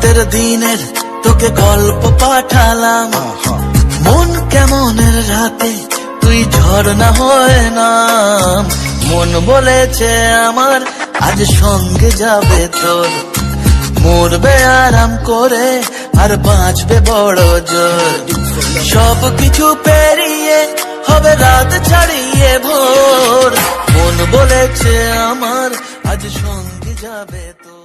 রাতের দিনের তোকে গল্প পাঠালাম, মন কেমনের রাতে তুই ঝর্ণা হয়ে নাম। মন বলেছে আমার আজ সঙ্গে যাবে তোর, মরবে আরাম করে আর বাঁচবে বড় জোর। সব কিছু পেরিয়ে হবে রাত ছাড়িয়ে ভোর, মন বলেছে আমার আজ সঙ্গে যাবে তোর।